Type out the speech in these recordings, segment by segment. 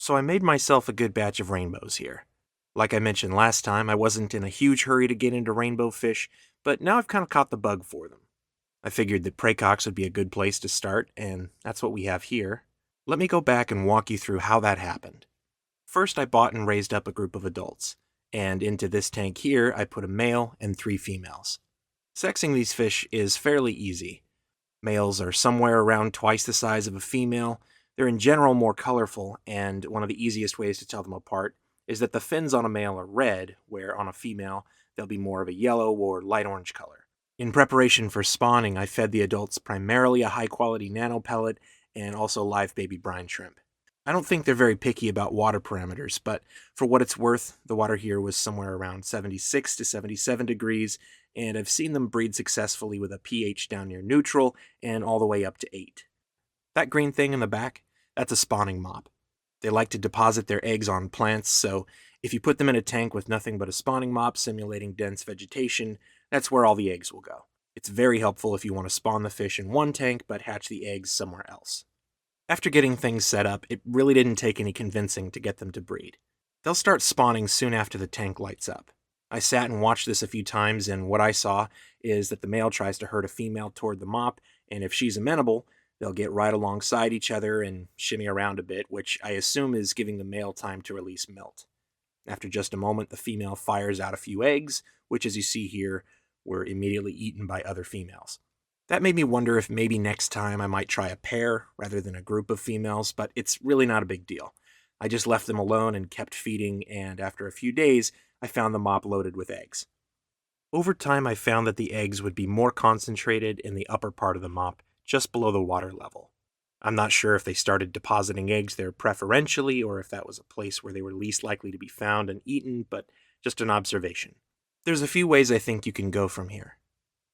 So I made myself a good batch of rainbows here. Like I mentioned last time, I wasn't in a huge hurry to get into rainbow fish, but now I've kind of caught the bug for them. I figured that Praecox would be a good place to start, and that's what we have here. Let me go back and walk you through how that happened. First, I bought and raised up a group of adults, and into this tank here, I put a male and 3 females. Sexing these fish is fairly easy. Males are somewhere around twice the size of a female. They're in general more colorful, and one of the easiest ways to tell them apart is that the fins on a male are red, where on a female they'll be more of a yellow or light orange color. In preparation for spawning, I fed the adults primarily a high-quality nano pellet and also live baby brine shrimp. I don't think they're very picky about water parameters, but for what it's worth, the water here was somewhere around 76 to 77 degrees, and I've seen them breed successfully with a pH down near neutral and all the way up to 8. That green thing in the back, that's a spawning mop. They like to deposit their eggs on plants, so if you put them in a tank with nothing but a spawning mop simulating dense vegetation, that's where all the eggs will go. It's very helpful if you want to spawn the fish in one tank but hatch the eggs somewhere else. After getting things set up, it really didn't take any convincing to get them to breed. They'll start spawning soon after the tank lights up. I sat and watched this a few times, and what I saw is that the male tries to herd a female toward the mop, and if she's amenable, they'll get right alongside each other and shimmy around a bit, which I assume is giving the male time to release milt. After just a moment, the female fires out a few eggs, which, as you see here, were immediately eaten by other females. That made me wonder if maybe next time I might try a pair rather than a group of females, but it's really not a big deal. I just left them alone and kept feeding, and after a few days, I found the mop loaded with eggs. Over time, I found that the eggs would be more concentrated in the upper part of the mop, just below the water level. I'm not sure if they started depositing eggs there preferentially or if that was a place where they were least likely to be found and eaten, but just an observation. There's a few ways I think you can go from here.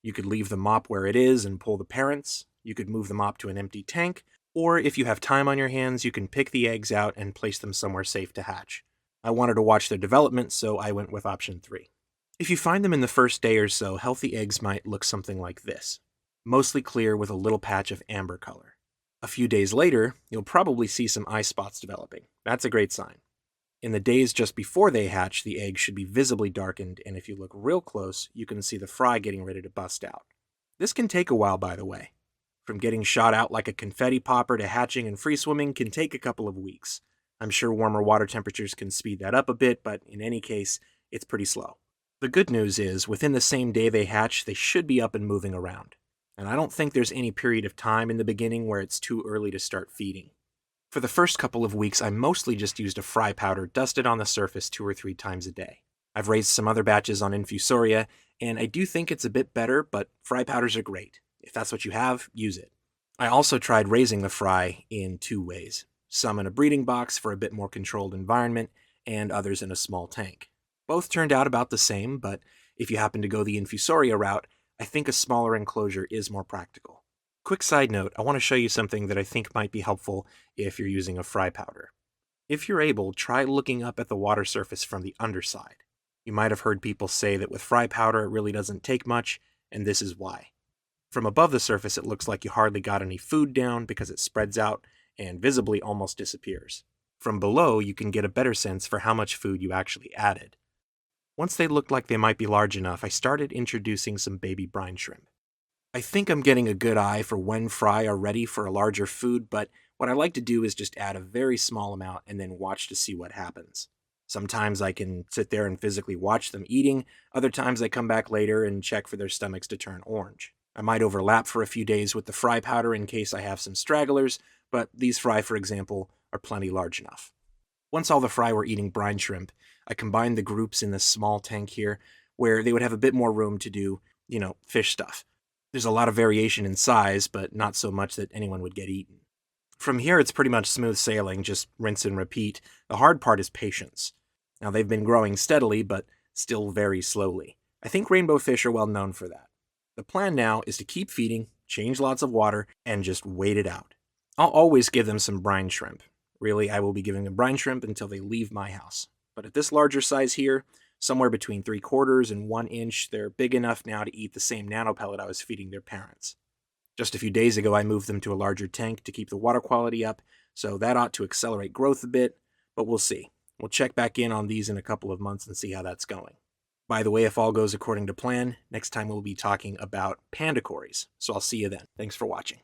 You could leave the mop where it is and pull the parents, you could move the mop to an empty tank, or if you have time on your hands, you can pick the eggs out and place them somewhere safe to hatch. I wanted to watch their development, so I went with option 3. If you find them in the first day or so, healthy eggs might look something like this, mostly clear with a little patch of amber color. A few days later, you'll probably see some eye spots developing. That's a great sign. In the days just before they hatch, the egg should be visibly darkened, and if you look real close, you can see the fry getting ready to bust out. This can take a while, by the way. From getting shot out like a confetti popper to hatching and free swimming can take a couple of weeks. I'm sure warmer water temperatures can speed that up a bit, but in any case, it's pretty slow. The good news is, within the same day they hatch, they should be up and moving around. And I don't think there's any period of time in the beginning where it's too early to start feeding. For the first couple of weeks, I mostly just used a fry powder dusted on the surface 2 or 3 times a day. I've raised some other batches on infusoria, and I do think it's a bit better, but fry powders are great. If that's what you have, use it. I also tried raising the fry in 2 ways. Some in a breeding box for a bit more controlled environment, and others in a small tank. Both turned out about the same, but if you happen to go the infusoria route, I think a smaller enclosure is more practical. Quick side note, I want to show you something that I think might be helpful if you're using a fry powder. If you're able, try looking up at the water surface from the underside. You might have heard people say that with fry powder it really doesn't take much, and this is why. From above the surface it looks like you hardly got any food down because it spreads out and visibly almost disappears. From below you can get a better sense for how much food you actually added. Once they looked like they might be large enough, I started introducing some baby brine shrimp. I think I'm getting a good eye for when fry are ready for a larger food, but what I like to do is just add a very small amount and then watch to see what happens. Sometimes I can sit there and physically watch them eating, other times I come back later and check for their stomachs to turn orange. I might overlap for a few days with the fry powder in case I have some stragglers, but these fry, for example, are plenty large enough. Once all the fry were eating brine shrimp, I combined the groups in this small tank here, where they would have a bit more room to do, fish stuff. There's a lot of variation in size, but not so much that anyone would get eaten. From here, it's pretty much smooth sailing, just rinse and repeat. The hard part is patience. Now, they've been growing steadily, but still very slowly. I think rainbow fish are well known for that. The plan now is to keep feeding, change lots of water, and just wait it out. I'll always give them some brine shrimp. Really, I will be giving them brine shrimp until they leave my house. But at this larger size here, somewhere between 3/4 and 1 inch, they're big enough now to eat the same nano pellet I was feeding their parents. Just a few days ago, I moved them to a larger tank to keep the water quality up, so that ought to accelerate growth a bit, but we'll see. We'll check back in on these in a couple of months and see how that's going. By the way, if all goes according to plan, next time we'll be talking about panda cories, so I'll see you then. Thanks for watching.